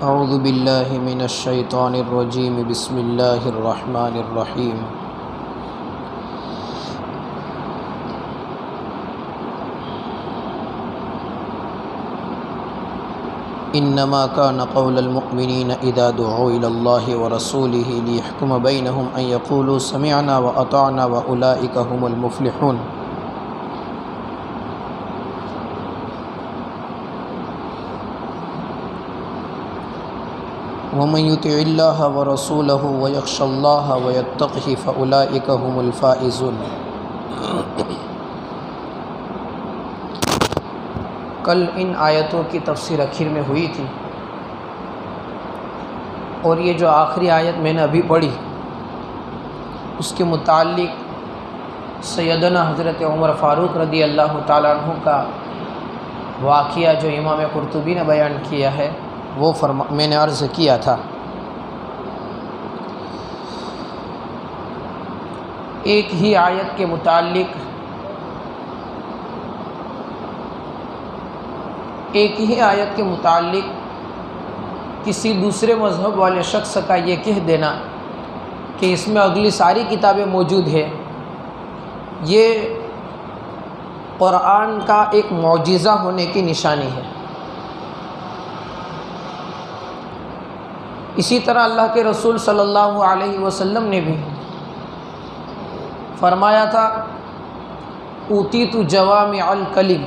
اعوذ باللہ من الشیطان الرجیم بسم اللہ الرحمن الرحیم انما كان قول المؤمنین اذا دعوا الى اللہ ورسولہ لیحکم بینہم ان یقولوا سمعنا واطعنا واولئک هم المفلحون۔ ومن يطع الله ورسوله ويخشى الله ويتقه فأولئك هم الفائزون۔ کل ان آیتوں کی تفسیر اخیر میں ہوئی تھی، اور یہ جو آخری آیت میں نے ابھی پڑھی اس کے متعلق سیدنا حضرت عمر فاروق رضی اللہ تعالیٰ عنہ کا واقعہ جو امام قرطبی نے بیان کیا ہے وہ میں نے عرض کیا تھا۔ ایک ہی آیت کے متعلق کسی دوسرے مذہب والے شخص کا یہ کہہ دینا کہ اس میں اگلی ساری کتابیں موجود ہیں، یہ قرآن کا ایک معجزہ ہونے کی نشانی ہے۔ اسی طرح اللہ کے رسول صلی اللہ علیہ وسلم نے بھی فرمایا تھا اوتیت جوامع الکلم،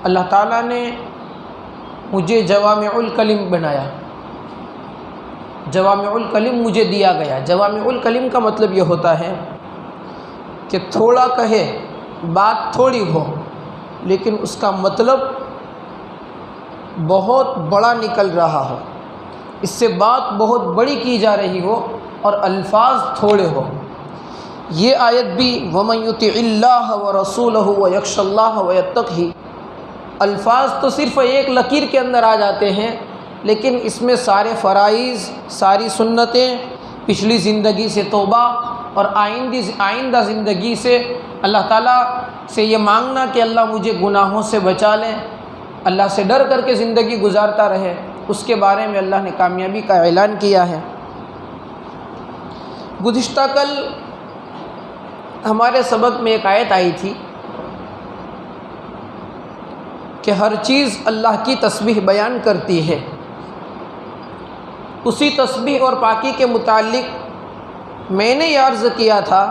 اللہ تعالیٰ نے مجھے جوامع الکلم بنایا، جوامع الکلم مجھے دیا گیا۔ جوامع الکلم کا مطلب یہ ہوتا ہے کہ تھوڑا کہے، بات تھوڑی ہو لیکن اس کا مطلب بہت بڑا نکل رہا ہو، اس سے بات بہت بڑی کی جا رہی ہو اور الفاظ تھوڑے ہو۔ یہ آیت بھی وَمَن يُطِعِ اللَّهَ وَرَسُولَهُ وَيَخْشَ اللَّهَ وَيَتَّقْهِ، الفاظ تو صرف ایک لکیر کے اندر آ جاتے ہیں، لیکن اس میں سارے فرائض، ساری سنتیں، پچھلی زندگی سے توبہ اور آئندہ زندگی سے اللہ تعالیٰ سے یہ مانگنا کہ اللہ مجھے گناہوں سے بچا لیں، اللہ سے ڈر کر کے زندگی گزارتا رہے، اس کے بارے میں اللہ نے کامیابی کا اعلان کیا ہے۔ گزشتہ کل ہمارے سبق میں ایک آیت آئی تھی کہ ہر چیز اللہ کی تسبیح بیان کرتی ہے۔ اسی تسبیح اور پاکی کے متعلق میں نے یہ عرض کیا تھا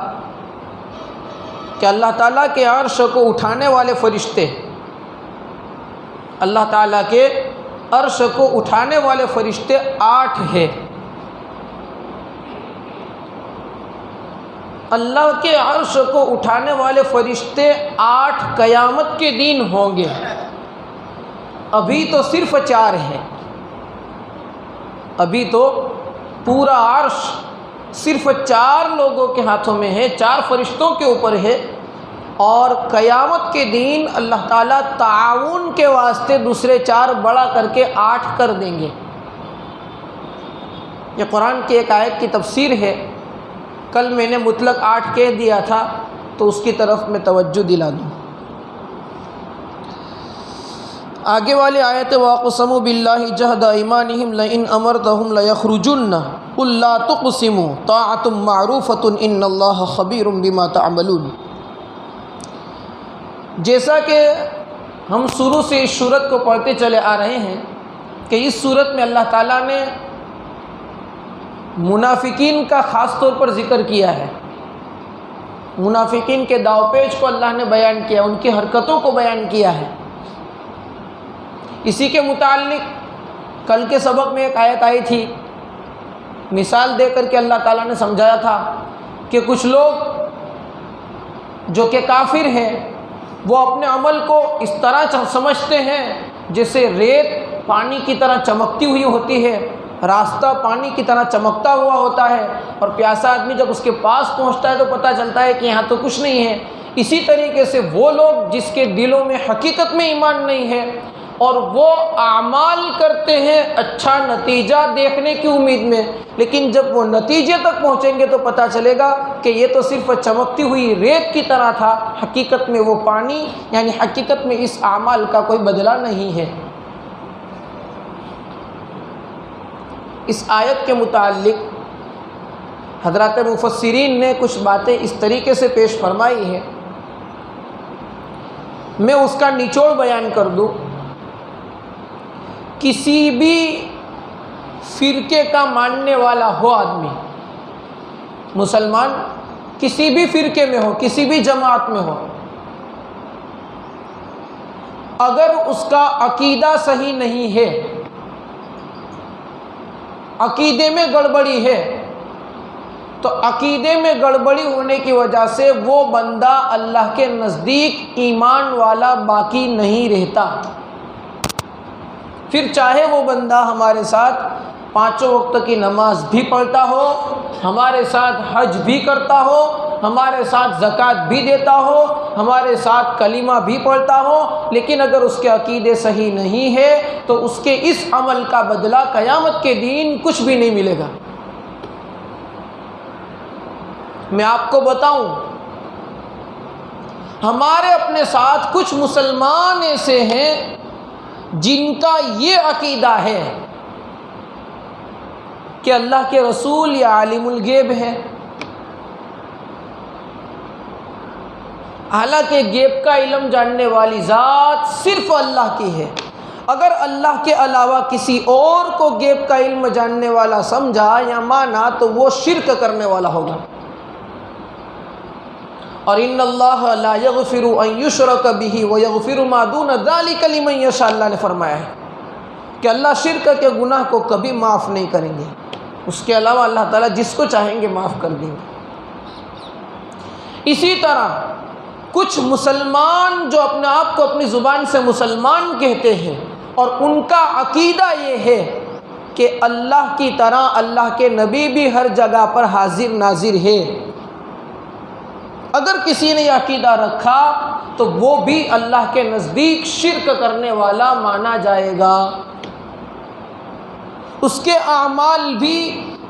کہ اللہ تعالیٰ کے عرش کو اٹھانے والے فرشتے، اللہ تعالیٰ کے عرش کو اٹھانے والے فرشتے 8 ہیں۔ اللہ کے عرش کو اٹھانے والے فرشتے 8 قیامت کے دن ہوں گے، ابھی تو صرف 4 ہیں، ابھی تو پورا عرش صرف 4 لوگوں کے ہاتھوں میں ہے، 4 فرشتوں کے اوپر ہے، اور قیامت کے دن اللہ تعالیٰ تعاون کے واسطے دوسرے 4 بڑا کر کے 8 کر دیں گے۔ یہ قرآن کی ایک آیت کی تفسیر ہے۔ کل میں نے مطلق 8 کہہ دیا تھا تو اس کی طرف میں توجہ دلا دوں۔ آگے والی آیت وَاقْسَمُوا بِاللَّهِ جَهْدَ أَيْمَانِهِمْ لَئِنْ أَمَرْتَهُمْ لَيَخْرُجُنَّ قُلْ لَا تُقْسِمُوا طَاعَةٌ مَّعْرُوفَةٌ إِنَّ اللَّهَ خَبِيرٌ بِمَا تَعْمَلُونَ۔ جیسا کہ ہم شروع سے اس سورت کو پڑھتے چلے آ رہے ہیں کہ اس سورت میں اللہ تعالیٰ نے منافقین کا خاص طور پر ذکر کیا ہے، منافقین کے داؤ پیچ کو اللہ نے بیان کیا، ان کی حرکتوں کو بیان کیا ہے۔ اسی کے متعلق کل کے سبق میں ایک آیت آئی تھی، مثال دے کر کے اللہ تعالیٰ نے سمجھایا تھا کہ کچھ لوگ جو کہ کافر ہیں وہ اپنے عمل کو اس طرح سمجھتے ہیں جیسے ریت پانی کی طرح چمکتی ہوئی ہوتی ہے، راستہ پانی کی طرح چمکتا ہوا ہوتا ہے، اور پیاسا آدمی جب اس کے پاس پہنچتا ہے تو پتہ چلتا ہے کہ یہاں تو کچھ نہیں ہے۔ اسی طریقے سے وہ لوگ جس کے دلوں میں حقیقت میں ایمان نہیں ہے اور وہ اعمال کرتے ہیں اچھا نتیجہ دیکھنے کی امید میں، لیکن جب وہ نتیجے تک پہنچیں گے تو پتہ چلے گا کہ یہ تو صرف چمکتی ہوئی ریت کی طرح تھا، حقیقت میں وہ پانی، یعنی حقیقت میں اس اعمال کا کوئی بدلہ نہیں ہے۔ اس آیت کے متعلق حضرات مفسرین نے کچھ باتیں اس طریقے سے پیش فرمائی ہیں، میں اس کا نچوڑ بیان کر دوں۔ کسی بھی فرقے کا ماننے والا ہو آدمی، مسلمان کسی بھی فرقے میں ہو، کسی بھی جماعت میں ہو، اگر اس کا عقیدہ صحیح نہیں ہے، عقیدے میں گڑبڑی ہے، تو عقیدے میں گڑبڑی ہونے کی وجہ سے وہ بندہ اللہ کے نزدیک ایمان والا باقی نہیں رہتا۔ پھر چاہے وہ بندہ ہمارے ساتھ 5 وقت کی نماز بھی پڑھتا ہو، ہمارے ساتھ حج بھی کرتا ہو، ہمارے ساتھ زکوٰۃ بھی دیتا ہو، ہمارے ساتھ کلمہ بھی پڑھتا ہو، لیکن اگر اس کے عقیدے صحیح نہیں ہے تو اس کے اس عمل کا بدلہ قیامت کے دن کچھ بھی نہیں ملے گا۔ میں آپ کو بتاؤں، ہمارے اپنے ساتھ کچھ مسلمان ایسے ہیں جن کا یہ عقیدہ ہے کہ اللہ کے رسول یا عالم الغیب ہے، حالانکہ غیب کا علم جاننے والی ذات صرف اللہ کی ہے۔ اگر اللہ کے علاوہ کسی اور کو غیب کا علم جاننے والا سمجھا یا مانا تو وہ شرک کرنے والا ہوگا۔ اور ان اللہ لا یغفر ان یشرک بہ ویغفر ما دون ذلک لمن یشاء، اللہ نے فرمایا ہے کہ اللہ شرک کے گناہ کو کبھی معاف نہیں کریں گے، اس کے علاوہ اللہ تعالیٰ جس کو چاہیں گے معاف کر دیں گے۔ اسی طرح کچھ مسلمان جو اپنے آپ کو اپنی زبان سے مسلمان کہتے ہیں اور ان کا عقیدہ یہ ہے کہ اللہ کی طرح اللہ کے نبی بھی ہر جگہ پر حاضر ناظر ہے، اگر کسی نے یہ عقیدہ رکھا تو وہ بھی اللہ کے نزدیک شرک کرنے والا مانا جائے گا، اس کے اعمال بھی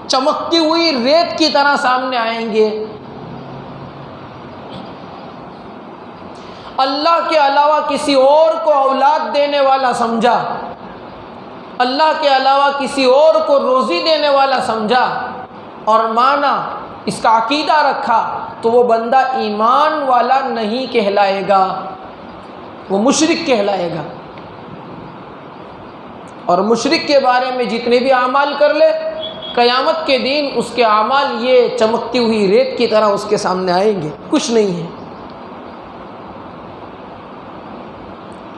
چمکتی ہوئی ریت کی طرح سامنے آئیں گے۔ اللہ کے علاوہ کسی اور کو اولاد دینے والا سمجھا، اللہ کے علاوہ کسی اور کو روزی دینے والا سمجھا اور مانا، اس کا عقیدہ رکھا، تو وہ بندہ ایمان والا نہیں کہلائے گا، وہ مشرک کہلائے گا۔ اور مشرک کے بارے میں جتنے بھی اعمال کر لے، قیامت کے دن اس کے اعمال یہ چمکتی ہوئی ریت کی طرح اس کے سامنے آئیں گے، کچھ نہیں ہے۔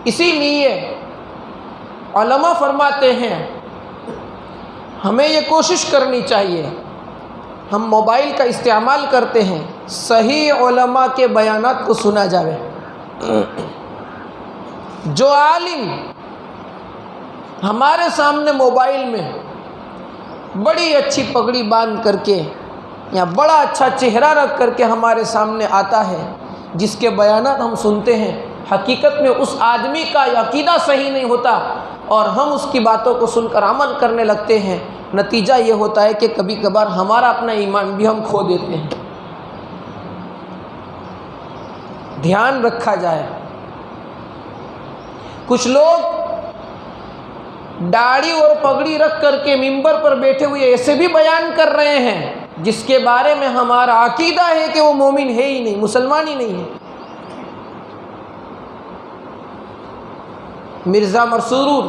اسی لیے علماء فرماتے ہیں ہمیں یہ کوشش کرنی چاہیے، ہم موبائل کا استعمال کرتے ہیں، صحیح علماء کے بیانات کو سنا جاوے۔ جو عالم ہمارے سامنے موبائل میں بڑی اچھی پگڑی باندھ کر کے یا بڑا اچھا چہرہ رکھ کر کے ہمارے سامنے آتا ہے، جس کے بیانات ہم سنتے ہیں، حقیقت میں اس آدمی کا عقیدہ صحیح نہیں ہوتا اور ہم اس کی باتوں کو سن کر عمل کرنے لگتے ہیں، نتیجہ یہ ہوتا ہے کہ کبھی کبھار ہمارا اپنا ایمان بھی ہم کھو دیتے ہیں۔ دھیان رکھا جائے۔ کچھ لوگ داڑھی اور پگڑی رکھ کر کے منبر پر بیٹھے ہوئے ایسے بھی بیان کر رہے ہیں جس کے بارے میں ہمارا عقیدہ ہے کہ وہ مومن ہے ہی نہیں، مسلمان ہی نہیں ہے۔ مرزا مسرور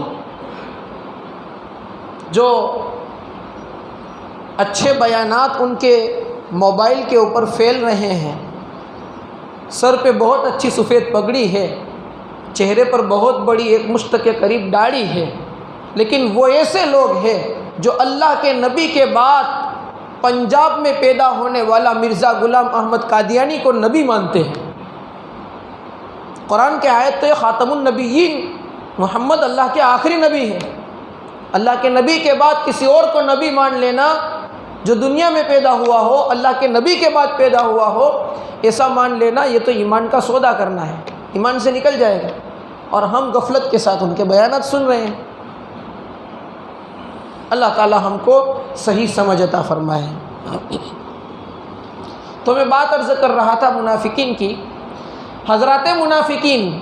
جو اچھے بیانات ان کے موبائل کے اوپر پھیل رہے ہیں، سر پہ بہت اچھی سفید پگڑی ہے، چہرے پر بہت بڑی ایک مشت کے قریب داڑھی ہے، لیکن وہ ایسے لوگ ہیں جو اللہ کے نبی کے بعد پنجاب میں پیدا ہونے والا مرزا غلام احمد قادیانی کو نبی مانتے ہیں۔ قرآن کے آیت تو یہ خاتم النبیین، محمد اللہ کے آخری نبی ہے۔ اللہ کے نبی کے بعد کسی اور کو نبی مان لینا، جو دنیا میں پیدا ہوا ہو، اللہ کے نبی کے بعد پیدا ہوا ہو، ایسا مان لینا یہ تو ایمان کا سودا کرنا ہے، ایمان سے نکل جائے گا۔ اور ہم غفلت کے ساتھ ان کے بیانات سن رہے ہیں۔ اللہ تعالی ہم کو صحیح سمجھ عطا فرمائے۔ تو میں بات عرض کر رہا تھا منافقین کی۔ حضرات منافقین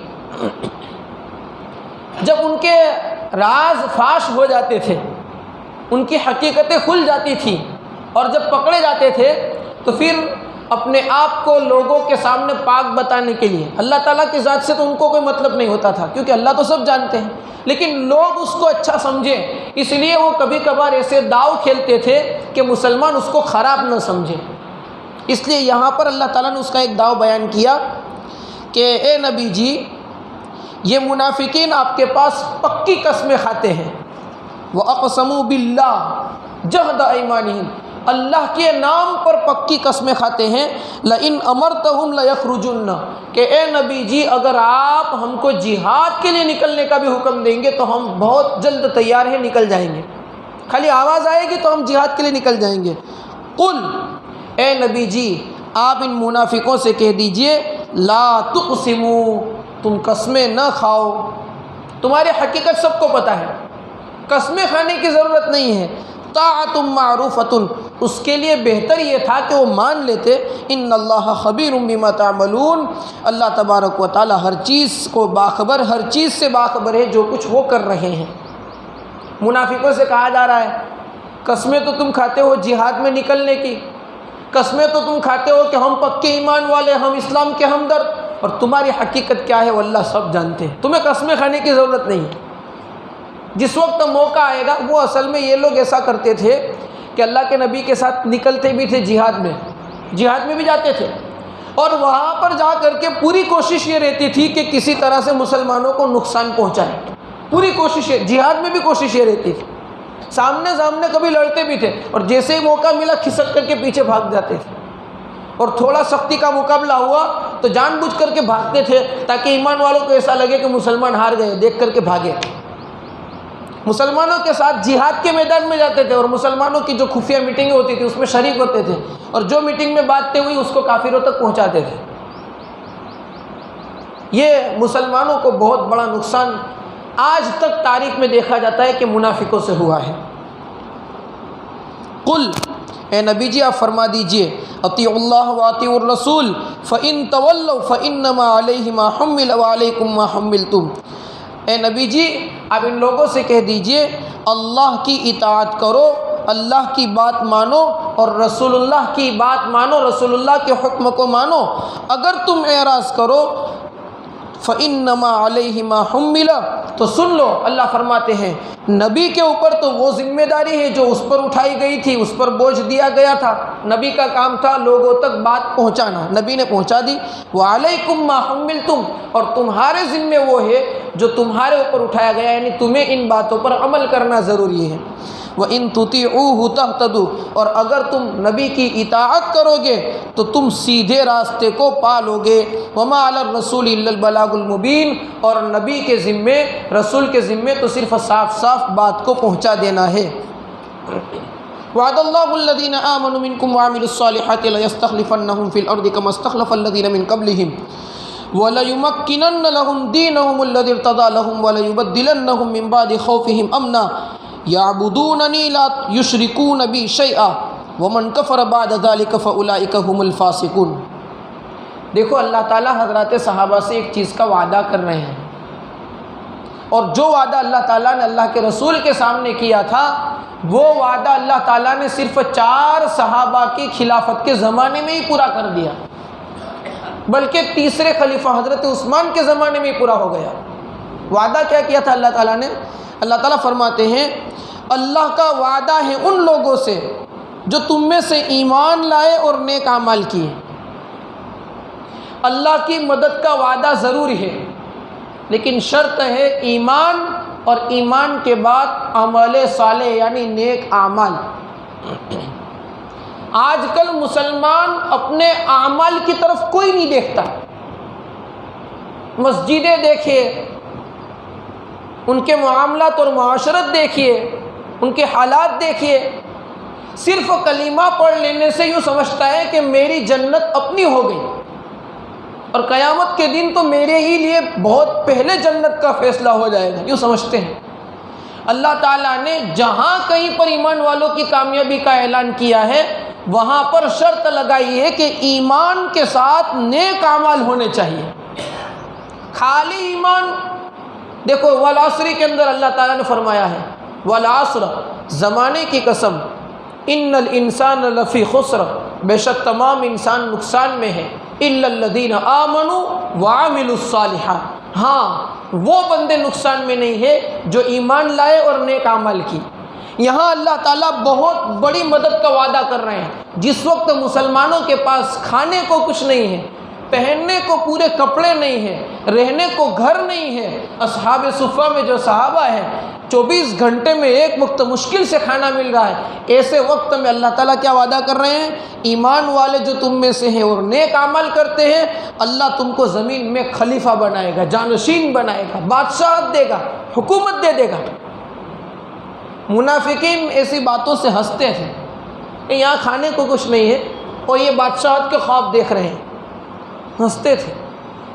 جب ان کے راز فاش ہو جاتے تھے، ان کی حقیقتیں کھل جاتی تھیں، اور جب پکڑے جاتے تھے تو پھر اپنے آپ کو لوگوں کے سامنے پاک بتانے کے لیے، اللہ تعالیٰ کی ذات سے تو ان کو کوئی مطلب نہیں ہوتا تھا کیونکہ اللہ تو سب جانتے ہیں، لیکن لوگ اس کو اچھا سمجھیں، اس لیے وہ کبھی کبھار ایسے داؤ کھیلتے تھے کہ مسلمان اس کو خراب نہ سمجھے۔ اس لیے یہاں پر اللہ تعالیٰ نے اس کا ایک داؤ بیان کیا کہ اے نبی جی، یہ منافقین آپ کے پاس پکی قسمیں کھاتے ہیں، وَأَقْسَمُوا بِاللَّهِ جَهْدَ أَيْمَانِهِمْ، اللہ کے نام پر پکی قسمیں کھاتے ہیں، لَإِنْ أَمَرْتَهُمْ لَيَخْرُجُنَّ، کہ اے نبی جی اگر آپ ہم کو جہاد کے لیے نکلنے کا بھی حکم دیں گے تو ہم بہت جلد تیار ہیں، نکل جائیں گے، خالی آواز آئے گی تو ہم جہاد کے لیے نکل جائیں گے۔ قل، اے نبی جی آپ ان منافقوں سے کہہ دیجئے، لا تقسموا، تم قسمیں نہ کھاؤ، تمہاری حقیقت سب کو پتہ ہے، قسمیں کھانے کی ضرورت نہیں ہے، طاعۃ معروفۃ، اس کے لیے بہتر یہ تھا کہ وہ مان لیتے، ان اللہ خبیر بما تعملون، اللہ تبارک و تعالی ہر چیز کو باخبر، ہر چیز سے باخبر ہے جو کچھ وہ کر رہے ہیں۔ منافقوں سے کہا جا رہا ہے قسمیں تو تم کھاتے ہو جہاد میں نکلنے کی، قسمیں تو تم کھاتے ہو کہ ہم پکے ایمان والے، ہم اسلام کے ہمدرد، اور تمہاری حقیقت کیا ہے وہ اللہ سب جانتے ہیں، تمہیں قسمیں کھانے کی ضرورت نہیں ہے۔ جس وقت موقع آئے گا، وہ اصل میں یہ لوگ ایسا کرتے تھے کہ اللہ کے نبی کے ساتھ نکلتے بھی تھے جہاد میں بھی جاتے تھے، اور وہاں پر جا کر کے پوری کوشش یہ رہتی تھی کہ کسی طرح سے مسلمانوں کو نقصان پہنچائے، پوری کوشش ہے، جہاد میں بھی کوشش یہ رہتی تھی، سامنے کبھی لڑتے بھی تھے، اور جیسے ہی موقع ملا کھسک کر کے پیچھے بھاگ جاتے تھے، اور تھوڑا سختی کا مقابلہ ہوا تو جان بوجھ کر کے بھاگتے تھے تاکہ ایمان والوں کو ایسا لگے کہ مسلمان ہار گئے، دیکھ کر کے بھاگے۔ مسلمانوں کے ساتھ جہاد کے میدان میں جاتے تھے، اور مسلمانوں کی جو خفیہ میٹنگیں ہوتی تھی اس میں شریک ہوتے تھے، اور جو میٹنگ میں باتیں ہوئی اس کو کافروں تک پہنچاتے تھے۔ یہ مسلمانوں کو بہت بڑا نقصان آج تک تاریخ میں دیکھا جاتا ہے کہ منافقوں سے ہوا ہے۔ قل، اے نبی جی آپ فرما دیجئے، اطیعوا اللہ واطیعوا الرسول فإن تولوا فإنما علیہ ما حمل وعلیکم ما حملتم، اے نبی جی آپ ان لوگوں سے کہہ دیجئے اللہ کی اطاعت کرو، اللہ کی بات مانو، اور رسول اللہ کی بات مانو، رسول اللہ کے حکم کو مانو، اگر تم اعراض کرو فإنما علیہ ما حمل، تو سن لو اللہ فرماتے ہیں نبی کے اوپر تو وہ ذمہ داری ہے جو اس پر اٹھائی گئی تھی، اس پر بوجھ دیا گیا تھا، نبی کا کام تھا لوگوں تک بات پہنچانا، نبی نے پہنچا دی، وعلیکم ما حملتم، اور تمہارے ذمے وہ ہے جو تمہارے اوپر اٹھایا گیا، یعنی تمہیں ان باتوں پر عمل کرنا ضروری ہے۔ وَإِن تُطِيعُوهُ تَهْتَدُوا، اور اگر تم نبی کی اطاعت کرو گے تو تم سیدھے راستے کو پالو گے۔ وَمَا عَلَى الرَّسُولِ إِلَّا الْبَلَاغُ الْمُبِينُ، اور نبی کے ذمے، رسول کے ذمے تو صرف صاف بات کو پہنچا دینا ہے۔ وعد الله الذين آمنوا منكم وعملوا الصالحات ليستخلفنهم في الأرض كما استخلف الذين من قبلهم وليمكنن لهم دينهم الذي ارتضى لهم وليبدلنهم من بعد خوفهم أمنا يعبدونني لا يشركون بي شيئا ومن كفر بعد ذلك فأولئك هم الفاسقون۔ دیکھو اللہ تعالیٰ حضرات صحابہ سے ایک چیز کا وعدہ کر رہے ہیں، اور جو وعدہ اللہ تعالیٰ نے اللہ کے رسول کے سامنے کیا تھا وہ وعدہ اللہ تعالیٰ نے صرف 4 صحابہ کی خلافت کے زمانے میں ہی پورا کر دیا، بلکہ تیسرے خلیفہ حضرت عثمان کے زمانے میں ہی پورا ہو گیا۔ وعدہ کیا کیا تھا اللہ تعالیٰ نے؟ اللہ تعالیٰ فرماتے ہیں اللہ کا وعدہ ہے ان لوگوں سے جو تم میں سے ایمان لائے اور نیک اعمال کیے۔ اللہ کی مدد کا وعدہ ضرور ہے، لیکن شرط ہے ایمان، اور ایمان کے بعد عمل صالح یعنی نیک اعمال۔ آج کل مسلمان اپنے اعمال کی طرف کوئی نہیں دیکھتا، مسجدیں دیکھیے، ان کے معاملات اور معاشرت دیکھیے، ان کے حالات دیکھیے، صرف کلمہ پڑھ لینے سے یوں سمجھتا ہے کہ میری جنت اپنی ہو گئی، اور قیامت کے دن تو میرے ہی لیے بہت پہلے جنت کا فیصلہ ہو جائے گا، یوں سمجھتے ہیں۔ اللہ تعالیٰ نے جہاں کہیں پر ایمان والوں کی کامیابی کا اعلان کیا ہے وہاں پر شرط لگائی ہے کہ ایمان کے ساتھ نیک اعمال ہونے چاہیے۔ خالی ایمان، دیکھو والعصر کے اندر اللہ تعالیٰ نے فرمایا ہے والعصر زمانے کی قسم، ان الانسان لفی خسر، بے شک تمام انسان نقصان میں ہے، الا الذین آمنوا وعملوا الصالحات، ہاں وہ بندے نقصان میں نہیں ہے جو ایمان لائے اور نیک عمل کی۔ یہاں اللہ تعالیٰ بہت بڑی مدد کا وعدہ کر رہے ہیں۔ جس وقت مسلمانوں کے پاس کھانے کو کچھ نہیں ہے، پہننے کو پورے کپڑے نہیں ہیں، رہنے کو گھر نہیں ہے، اصحاب صفہ میں جو صحابہ ہیں 24 گھنٹے میں ایک وقت مشکل سے کھانا مل رہا ہے، ایسے وقت میں اللہ تعالیٰ کیا وعدہ کر رہے ہیں؟ ایمان والے جو تم میں سے ہیں اور نیک عمل کرتے ہیں، اللہ تم کو زمین میں خلیفہ بنائے گا، جانشین بنائے گا، بادشاہت دے گا، حکومت دے دے گا۔ منافقین ایسی باتوں سے ہنستے تھے کہ یہاں کھانے کو کچھ نہیں ہے اور یہ بادشاہت کے خواب دیکھ رہے ہیں، ہنستے تھے۔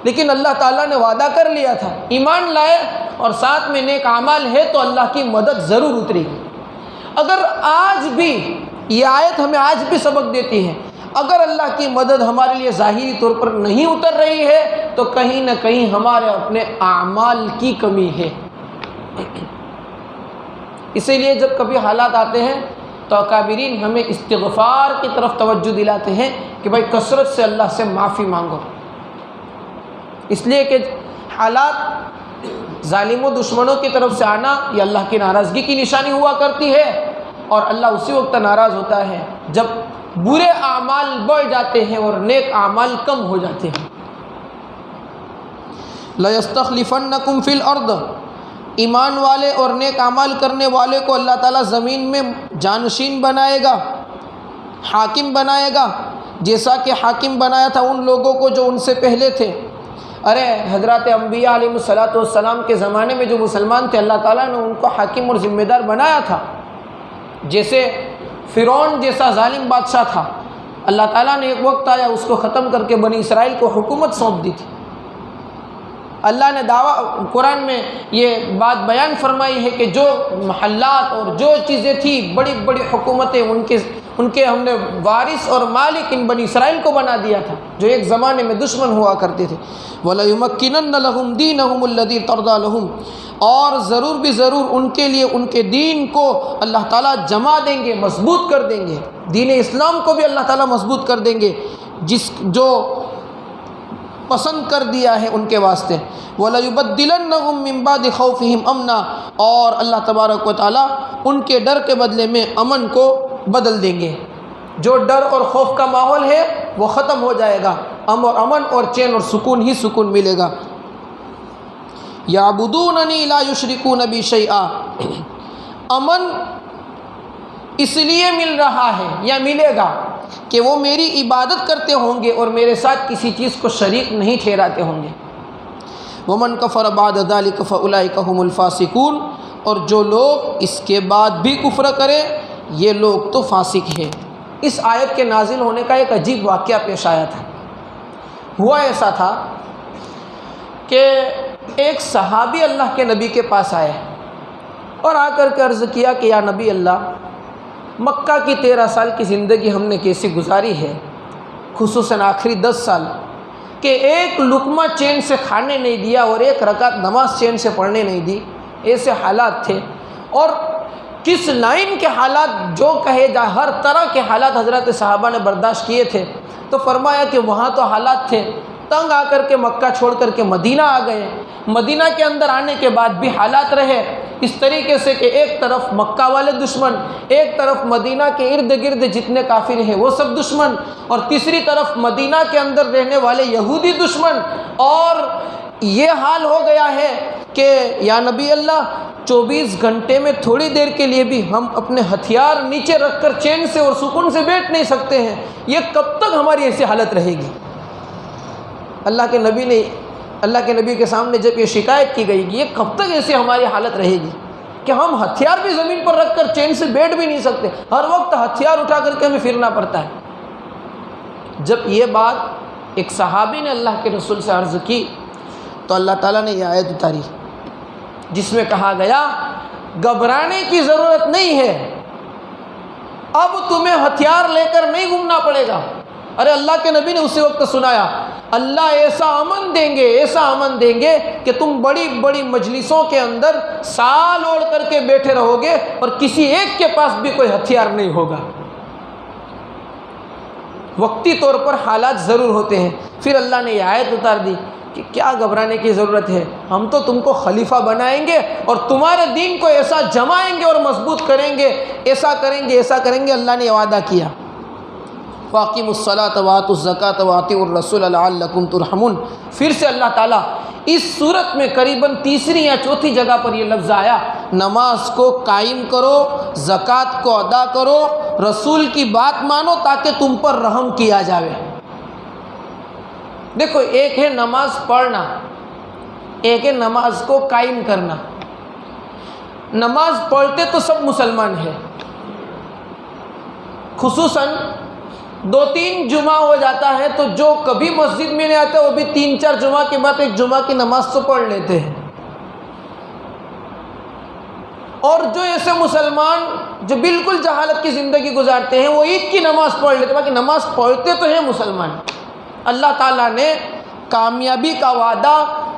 لیکن اللہ تعالیٰ نے وعدہ کر لیا تھا، ایمان لائے اور ساتھ میں نیک اعمال ہے تو اللہ کی مدد ضرور اترے گی۔ اگر آج بھی یہ آیت ہمیں آج بھی سبق دیتی ہے، اگر اللہ کی مدد ہمارے لیے ظاہری طور پر نہیں اتر رہی ہے تو کہیں نہ کہیں ہمارے اپنے اعمال کی کمی ہے۔ اسی لیے جب کبھی حالات آتے ہیں تو اکابرین ہمیں استغفار کی طرف توجہ دلاتے ہیں کہ بھائی کثرت سے اللہ سے معافی مانگو، اس لیے کہ حالات ظالم و دشمنوں کی طرف سے آنا یہ اللہ کی ناراضگی کی نشانی ہوا کرتی ہے، اور اللہ اسی وقت ناراض ہوتا ہے جب برے اعمال بڑھ جاتے ہیں اور نیک اعمال کم ہو جاتے ہیں۔ لَيَسْتَخْلِفَنَّكُمْ فِي الْأَرْضِ، ایمان والے اور نیک اعمال کرنے والے کو اللہ تعالیٰ زمین میں جانشین بنائے گا، حاکم بنائے گا، جیسا کہ حاکم بنایا تھا ان لوگوں کو جو ان سے پہلے تھے۔ ارے حضرات انبیاء علیہ السلام کے زمانے میں جو مسلمان تھے اللہ تعالیٰ نے ان کو حاکم اور ذمہ دار بنایا تھا۔ جیسے فرعون جیسا ظالم بادشاہ تھا، اللہ تعالیٰ نے ایک وقت آیا اس کو ختم کر کے بنی اسرائیل کو حکومت سونپ دی تھی۔ اللہ نے قرآن میں یہ بات بیان فرمائی ہے کہ جو محلات اور جو چیزیں تھیں بڑی بڑی حکومتیں ان کے ہم نے وارث اور مالک ان بنی اسرائیل کو بنا دیا تھا جو ایک زمانے میں دشمن ہوا کرتے تھے۔ وَلَيُمَكِّنَنَّ لَهُمْ دِينَهُمُ الَّذِي تَرْضَىٰ لَهُمْ، اور ضرور بھی ضرور ان کے لیے ان کے دین کو اللہ تعالیٰ جما دیں گے، مضبوط کر دیں گے، دین اسلام کو بھی اللہ تعالیٰ مضبوط کر دیں گے جو پسند کر دیا ہے ان کے واسطے۔ وَلَيُبَدِّلَنَّهُم مِّن بَعْدِ خَوْفِهِمْ أَمْنًا، اور اللہ تبارک و تعالیٰ ان کے ڈر کے بدلے میں امن کو بدل دیں گے۔ جو ڈر اور خوف کا ماحول ہے وہ ختم ہو جائے گا، امن اور چین اور سکون ہی سکون ملے گا۔ يَعْبُدُونَنِي لَا يُشْرِكُونَ بِي شَيْئًا، امن اس لیے مل رہا ہے یا ملے گا کہ وہ میری عبادت کرتے ہوں گے اور میرے ساتھ کسی چیز کو شریک نہیں ٹھہراتے ہوں گے۔ وَمَنْ كَفَرَ بَعْدَ ذَلِكَ فَأُولَٰئِكَ هُمُ الْفَاسِقُونَ، اور جو لوگ اس کے بعد بھی کفر کرے یہ لوگ تو فاسق ہیں۔ اس آیت کے نازل ہونے کا ایک عجیب واقعہ پیش آیا تھا۔ ہوا ایسا تھا کہ ایک صحابی اللہ کے نبی کے پاس آئے اور آ کر کے عرض کیا کہ یا نبی اللہ، مکہ کی 13 سال کی زندگی ہم نے کیسی گزاری ہے، خصوصاً آخری 10 سال، کہ ایک لقمہ چین سے کھانے نہیں دیا اور ایک رکعت نماز چین سے پڑھنے نہیں دی، ایسے حالات تھے۔ اور کس لائن کے حالات جو کہے جا، ہر طرح کے حالات حضرت صحابہ نے برداشت کیے تھے۔ تو فرمایا کہ وہاں تو حالات تھے، تنگ آ کر کے مکہ چھوڑ کر کے مدینہ آ گئے، مدینہ کے اندر آنے کے بعد بھی حالات رہے اس طریقے سے کہ ایک طرف مکہ والے دشمن، ایک طرف مدینہ کے ارد گرد جتنے کافر ہیں وہ سب دشمن، اور تیسری طرف مدینہ کے اندر رہنے والے یہودی دشمن۔ اور یہ حال ہو گیا ہے کہ یا نبی اللہ 24 گھنٹے میں تھوڑی دیر کے لیے بھی ہم اپنے ہتھیار نیچے رکھ کر چین سے اور سکون سے بیٹھ نہیں سکتے ہیں، یہ کب تک ہماری ایسی حالت رہے گی؟ اللہ کے نبی کے سامنے جب یہ شکایت کی گئی کہ یہ کب تک ایسی ہماری حالت رہے گی کہ ہم ہتھیار بھی زمین پر رکھ کر چین سے بیٹھ بھی نہیں سکتے، ہر وقت ہتھیار اٹھا کر کے ہمیں پھرنا پڑتا ہے۔ جب یہ بات ایک صحابی نے اللہ کے رسول سے عرض کی تو اللہ تعالیٰ نے یہ آیت اتاری جس میں کہا گیا گھبرانے کی ضرورت نہیں ہے، اب تمہیں ہتھیار لے کر نہیں گھومنا پڑے گا۔ ارے اللہ کے نبی نے اسی وقت سنایا اللہ ایسا امن دیں گے کہ تم بڑی بڑی مجلسوں کے اندر سال اوڑھ کر کے بیٹھے رہو گے اور کسی ایک کے پاس بھی کوئی ہتھیار نہیں ہوگا۔ وقتی طور پر حالات ضرور ہوتے ہیں۔ پھر اللہ نے یہ آیت اتار دی کہ کیا گھبرانے کی ضرورت ہے، ہم تو تم کو خلیفہ بنائیں گے اور تمہارے دین کو ایسا جمائیں گے اور مضبوط کریں گے، ایسا کریں گے۔ اللہ نے وعدہ کیا، وَأَقِيمُوا الصَّلَاةَ وَآتُوا الزَّكَاةَ وَأَطِيعُوا الرَّسُولَ لَعَلَّكُمْ تُرْحَمُونَ۔ پھر سے اللہ تعالیٰ اس صورت میں قریباً تیسری یا چوتھی جگہ پر یہ لفظ آیا، نماز کو قائم کرو، زکوٰۃ کو ادا کرو، رسول کی بات مانو تاکہ تم پر رحم کیا جاوے۔ دیکھو، ایک ہے نماز پڑھنا، ایک ہے نماز کو قائم کرنا۔ نماز پڑھتے تو سب مسلمان ہیں، خصوصاً 2-3 جمعہ ہو جاتا ہے تو جو کبھی مسجد میں نہیں آتے وہ بھی 3-4 جمعہ کے بعد ایک جمعہ کی نماز تو پڑھ لیتے ہیں۔ اور جو ایسے مسلمان جو بالکل جہالت کی زندگی گزارتے ہیں وہ عید کی نماز پڑھ لیتے، باقی نماز پڑھتے تو ہیں مسلمان۔ اللہ تعالیٰ نے کامیابی کا وعدہ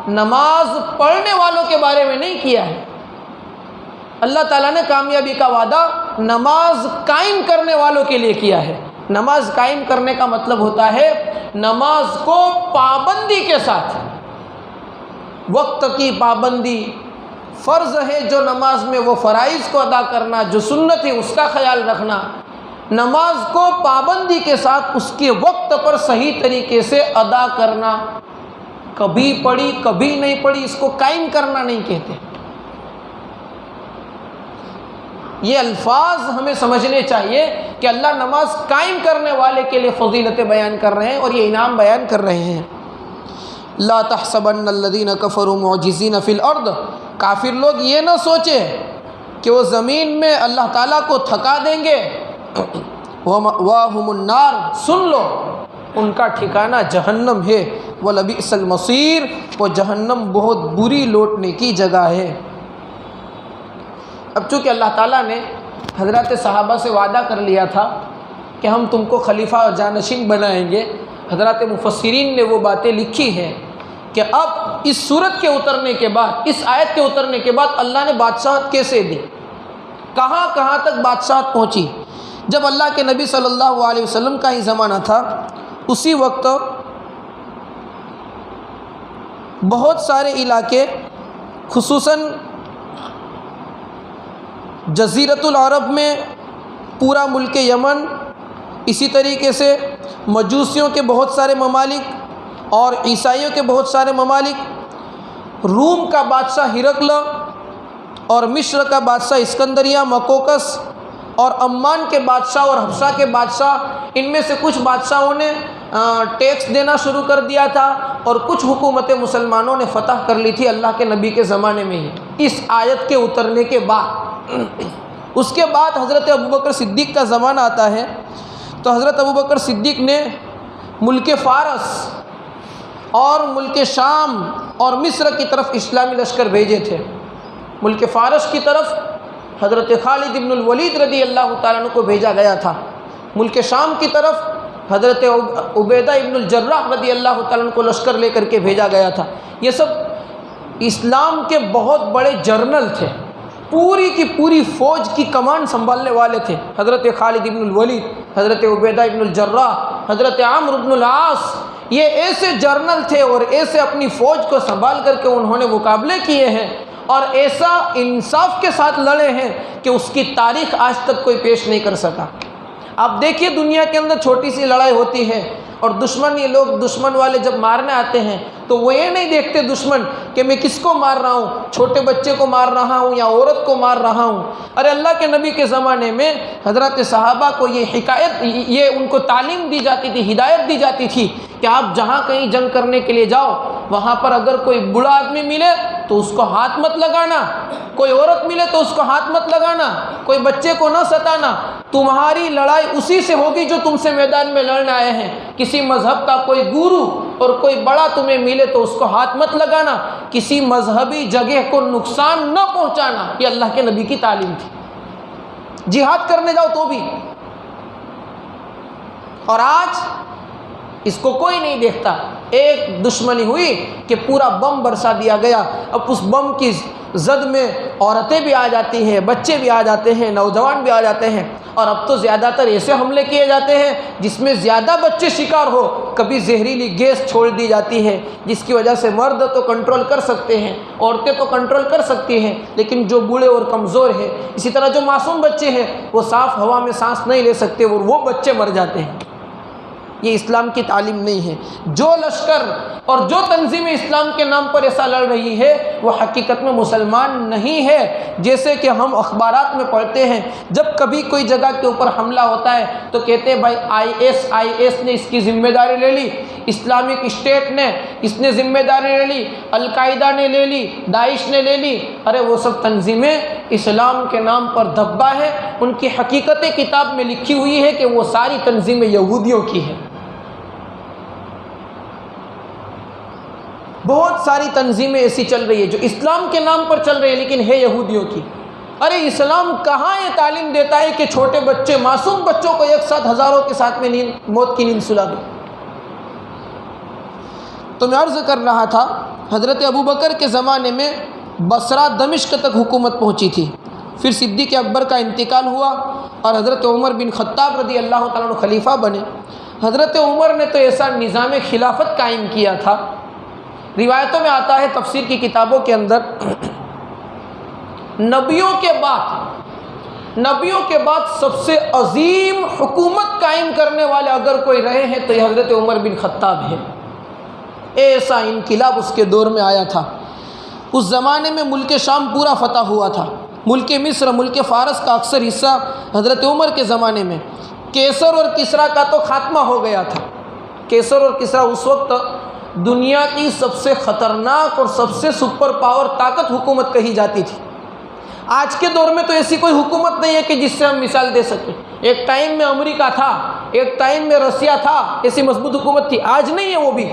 نماز پڑھنے والوں کے بارے میں نہیں کیا ہے، اللہ تعالیٰ نے کامیابی کا وعدہ نماز قائم کرنے والوں کے لیے کیا ہے۔ نماز قائم کرنے کا مطلب ہوتا ہے نماز کو پابندی کے ساتھ، وقت کی پابندی، فرض ہے جو نماز میں وہ فرائض کو ادا کرنا، جو سنت ہے اس کا خیال رکھنا، نماز کو پابندی کے ساتھ اس کے وقت پر صحیح طریقے سے ادا کرنا۔ کبھی پڑھی کبھی نہیں پڑھی، اس کو قائم کرنا نہیں کہتے۔ یہ الفاظ ہمیں سمجھنے چاہیے کہ اللہ نماز قائم کرنے والے کے لیے فضیلتیں بیان کر رہے ہیں اور یہ انعام بیان کر رہے ہیں۔ لا تحسبن الذین کفروا معجزین فی الارض، کافر لوگ یہ نہ سوچے کہ وہ زمین میں اللہ تعالیٰ کو تھکا دیں گے۔ وَمَأْوَاهُمُ النَّارُ، سن لو ان کا ٹھکانہ جہنم ہے، وَلَبِئْسَ الْمَصِيرُ، وہ جہنم بہت بری لوٹنے کی جگہ ہے۔ اب چونکہ اللہ تعالیٰ نے حضرات صحابہ سے وعدہ کر لیا تھا کہ ہم تم کو خلیفہ اور جانشین بنائیں گے، حضرات مفسرین نے وہ باتیں لکھی ہیں کہ اب اس سورت کے اترنے کے بعد، اس آیت کے اترنے کے بعد اللہ نے بادشاہت کیسے دی، کہاں کہاں تک بادشاہت پہنچی۔ جب اللہ کے نبی صلی اللہ علیہ وسلم کا ہی زمانہ تھا، اسی وقت بہت سارے علاقے، خصوصاً جزیرۃ العرب میں پورا ملک یمن، اسی طریقے سے مجوسیوں کے بہت سارے ممالک اور عیسائیوں کے بہت سارے ممالک، روم کا بادشاہ ہرقل اور مصر کا بادشاہ اسکندریہ مقوقس اور عمان کے بادشاہ اور حبشہ کے بادشاہ، ان میں سے کچھ بادشاہوں نے ٹیکس دینا شروع کر دیا تھا اور کچھ حکومتیں مسلمانوں نے فتح کر لی تھی اللہ کے نبی کے زمانے میں ہی، اس آیت کے اترنے کے بعد۔ اس کے بعد حضرت ابوبکر صدیق کا زمانہ آتا ہے، تو حضرت ابوبکر صدیق نے ملک فارس اور ملک شام اور مصر کی طرف اسلامی لشکر بھیجے تھے۔ ملک فارس کی طرف حضرت خالد ابن الولید رضی اللہ تعالیٰ عنہ کو بھیجا گیا تھا، ملک شام کی طرف حضرت عبیدہ ابن الجراح رضی اللہ تعالیٰ عنہ کو لشکر لے کر کے بھیجا گیا تھا۔ یہ سب اسلام کے بہت بڑے جرنل تھے، پوری کی پوری فوج کی کمان سنبھالنے والے تھے۔ حضرت خالد ابن الولید، حضرت عبیدہ ابن الجراح، حضرت عمرو ابن العاص، یہ ایسے جرنل تھے اور ایسے اپنی فوج کو سنبھال کر کے انہوں نے مقابلے کیے ہیں اور ایسا انصاف کے ساتھ لڑے ہیں کہ اس کی تاریخ آج تک کوئی پیش نہیں کر سکا۔ آپ دیکھیے دنیا کے اندر چھوٹی سی لڑائی ہوتی ہے اور دشمن، یہ لوگ دشمن والے جب مارنے آتے ہیں تو وہ یہ نہیں دیکھتے دشمن کہ میں کس کو مار رہا ہوں، چھوٹے بچے کو مار رہا ہوں یا عورت کو مار رہا ہوں۔ ارے اللہ کے نبی کے زمانے میں حضرت صحابہ کو یہ ان کو تعلیم دی جاتی تھی، ہدایت دی جاتی تھی کہ آپ جہاں کہیں جنگ کرنے کے لیے جاؤ، وہاں پر اگر کوئی بوڑھا آدمی ملے تو اس کو ہاتھ مت لگانا، کوئی عورت ملے تو اس کو ہاتھ مت لگانا، کوئی بچے کو نہ ستانا۔ تمہاری لڑائی اسی سے ہوگی جو تم سے میدان میں لڑنے آئے ہیں۔ کسی مذہب کا کوئی گورو اور کوئی بڑا تمہیں ملے تو اس کو ہاتھ مت لگانا، کسی مذہبی جگہ کو نقصان نہ پہنچانا۔ یہ اللہ کے نبی کی تعلیم تھی۔ جہاد کرنے جاؤ تو بھی۔ اور آج اس کو کوئی نہیں دیکھتا۔ ایک دشمنی ہوئی کہ پورا بم برسا دیا گیا. اب اس بم کی زد میں عورتیں بھی آ جاتی ہیں، بچے بھی آ جاتے ہیں، نوجوان بھی آ جاتے ہیں. اور اب تو زیادہ تر ایسے حملے کیے جاتے ہیں جس میں زیادہ بچے شکار ہو. کبھی زہریلی گیس چھوڑ دی جاتی ہے جس کی وجہ سے مرد تو کنٹرول کر سکتے ہیں، عورتیں تو کنٹرول کر سکتی ہیں، لیکن جو بوڑھے اور کمزور ہیں، اسی طرح جو معصوم بچے ہیں، وہ صاف ہوا میں سانس نہیں لے سکتے اور وہ بچے مر جاتے ہیں. یہ اسلام کی تعلیم نہیں ہے. جو لشکر اور جو تنظیم اسلام کے نام پر ایسا لڑ رہی ہے وہ حقیقت میں مسلمان نہیں ہے. جیسے کہ ہم اخبارات میں پڑھتے ہیں جب کبھی کوئی جگہ کے اوپر حملہ ہوتا ہے تو کہتے ہیں بھائی آئی ایس نے اس کی ذمہ داری لے لی، اسلامک اسٹیٹ نے اس نے ذمہ داری لے لی، القاعدہ نے لے لی، داعش نے لے لی. ارے وہ سب تنظیمیں اسلام کے نام پر دھبا ہے. ان کی حقیقت کتاب میں لکھی ہوئی ہے کہ وہ ساری تنظیمیں یہودیوں کی ہیں. بہت ساری تنظیمیں ایسی چل رہی ہے جو اسلام کے نام پر چل رہی ہے لیکن ہے یہودیوں کی. ارے اسلام کہاں یہ تعلیم دیتا ہے کہ چھوٹے بچے، معصوم بچوں کو ایک ساتھ ہزاروں کے ساتھ میں موت کی نیند سلا دو. تو میں عرض کر رہا تھا حضرت ابوبکر کے زمانے میں بصرہ دمشق تک حکومت پہنچی تھی. پھر صدیق اکبر کا انتقال ہوا اور حضرت عمر بن خطاب رضی اللہ تعالیٰ عنہ خلیفہ بنے. حضرت عمر نے تو ایسا نظام خلافت قائم کیا تھا. روایتوں میں آتا ہے تفسیر کی کتابوں کے اندر نبیوں کے بعد سب سے عظیم حکومت قائم کرنے والے اگر کوئی رہے ہیں تو یہ حضرت عمر بن خطاب ہے. ایسا انقلاب اس کے دور میں آیا تھا. اس زمانے میں ملک شام پورا فتح ہوا تھا. ملک مصر، ملک فارس کا اکثر حصہ حضرت عمر کے زمانے میں. کیسر اور کسریٰ کا تو خاتمہ ہو گیا تھا. کیسر اور کسریٰ اس وقت دنیا کی سب سے خطرناک اور سب سے سپر پاور طاقت حکومت کہی جاتی تھی. آج کے دور میں تو ایسی کوئی حکومت نہیں ہے کہ جس سے ہم مثال دے سکیں. ایک ٹائم میں امریکہ تھا، ایک ٹائم میں رشیا تھا، ایسی مضبوط حکومت تھی. آج نہیں ہے وہ بھی.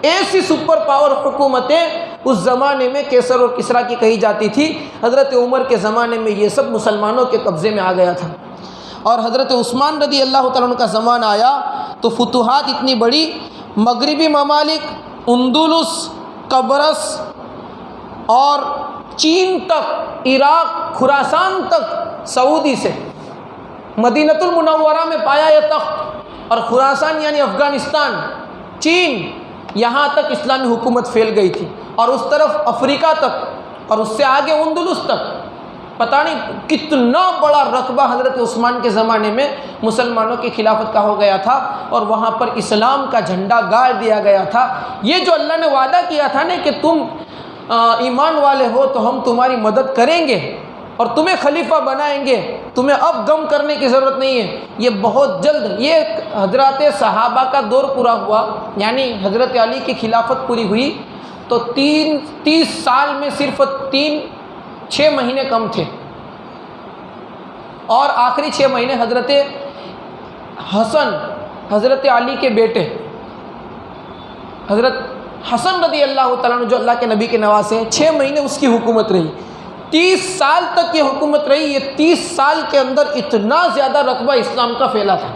ایسی سپر پاور حکومتیں اس زمانے میں کیسر اور کسریٰ کی کہی جاتی تھی. حضرت عمر کے زمانے میں یہ سب مسلمانوں کے قبضے میں آ گیا تھا. اور حضرت عثمان رضی اللہ تعالیٰ عنہ کا زمانہ آیا تو فتوحات اتنی بڑی. مغربی ممالک، اندلس، قبرص اور چین تک، عراق، خراسان تک، سعودی سے مدینۃ المنورہ میں پایا یہ تخت. اور خراسان یعنی افغانستان، چین، یہاں تک اسلامی حکومت پھیل گئی تھی. اور اس طرف افریقہ تک اور اس سے آگے اندلس تک. پتہ نہیں کتنا بڑا رقبہ حضرت عثمان کے زمانے میں مسلمانوں کی خلافت کا ہو گیا تھا اور وہاں پر اسلام کا جھنڈا گاڑ دیا گیا تھا. یہ جو اللہ نے وعدہ کیا تھا نا کہ تم ایمان والے ہو تو ہم تمہاری مدد کریں گے اور تمہیں خلیفہ بنائیں گے، تمہیں اب غم کرنے کی ضرورت نہیں ہے. یہ بہت جلد، یہ حضرات صحابہ کا دور پورا ہوا، یعنی حضرت علی کی خلافت پوری ہوئی تو 30 سال میں صرف 6 مہینے کم تھے. اور آخری 6 مہینے حضرت حسن، حضرت علی کے بیٹے حضرت حسن رضی اللہ تعالیٰ عنہ جو اللہ کے نبی کے نواسے ہیں، 6 مہینے اس کی حکومت رہی. 30 سال تک یہ حکومت رہی. یہ 30 سال کے اندر اتنا زیادہ رقبہ اسلام کا پھیلا تھا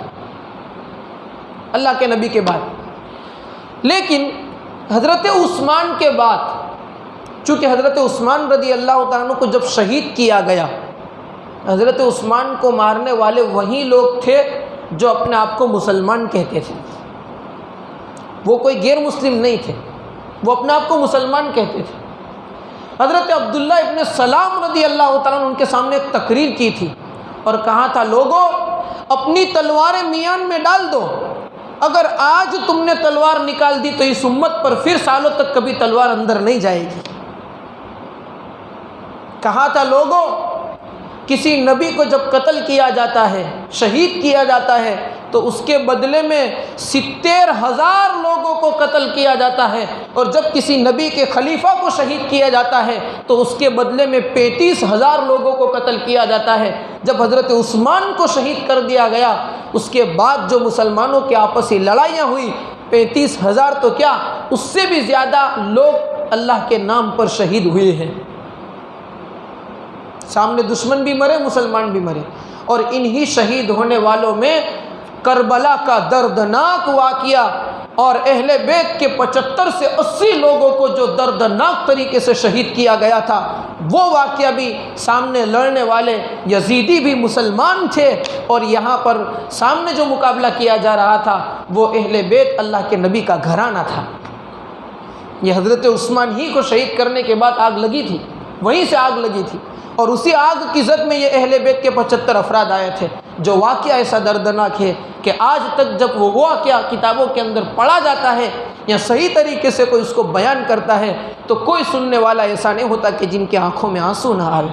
اللہ کے نبی کے بعد. لیکن حضرت عثمان کے بعد، چونکہ حضرت عثمان رضی اللہ تعالیٰ عنہ کو جب شہید کیا گیا، حضرت عثمان کو مارنے والے وہی لوگ تھے جو اپنے آپ کو مسلمان کہتے تھے. وہ کوئی غیر مسلم نہیں تھے، وہ اپنے آپ کو مسلمان کہتے تھے. حضرت عبداللہ ابن سلام رضی اللہ تعالیٰ عنہ ان کے سامنے ایک تقریر کی تھی اور کہا تھا، لوگوں اپنی تلواریں میان میں ڈال دو. اگر آج تم نے تلوار نکال دی تو اس امت پر پھر سالوں تک کبھی تلوار اندر نہیں جائے گی. کہا تھا، لوگوں کسی نبی کو جب قتل کیا جاتا ہے، شہید کیا جاتا ہے، تو اس کے بدلے میں 70,000 لوگوں کو قتل کیا جاتا ہے. اور جب کسی نبی کے خلیفہ کو شہید کیا جاتا ہے تو اس کے بدلے میں 35,000 لوگوں کو قتل کیا جاتا ہے. جب حضرت عثمان کو شہید کر دیا گیا، اس کے بعد جو مسلمانوں کے آپسی لڑائیاں ہوئی، 35,000 تو کیا اس سے بھی زیادہ لوگ اللہ کے نام پر شہید ہوئے ہیں. سامنے دشمن بھی مرے، مسلمان بھی مرے. اور انہی شہید ہونے والوں میں کربلا کا دردناک واقعہ اور اہل بیت کے 75 سے 80 لوگوں کو جو دردناک طریقے سے شہید کیا گیا تھا، وہ واقعہ بھی سامنے لڑنے والے یزیدی بھی مسلمان تھے، اور یہاں پر سامنے جو مقابلہ کیا جا رہا تھا وہ اہل بیت اللہ کے نبی کا گھرانہ تھا۔ یہ حضرت عثمان ہی کو شہید کرنے کے بعد آگ لگی تھی، وہیں سے آگ لگی تھی، اور اسی آگ کی زد میں یہ اہل بیت کے 75 افراد آئے تھے۔ جو واقعہ ایسا دردناک ہے کہ آج تک جب وہ واقعہ کتابوں کے اندر پڑھا جاتا ہے یا صحیح طریقے سے کوئی اس کو بیان کرتا ہے تو کوئی سننے والا ایسا نہیں ہوتا کہ جن کی آنکھوں میں آنسو نہ آئے۔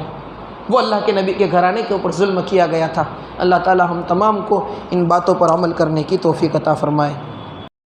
وہ اللہ کے نبی کے گھرانے کے اوپر ظلم کیا گیا تھا۔ اللہ تعالی ہم تمام کو ان باتوں پر عمل کرنے کی توفیق عطا فرمائے۔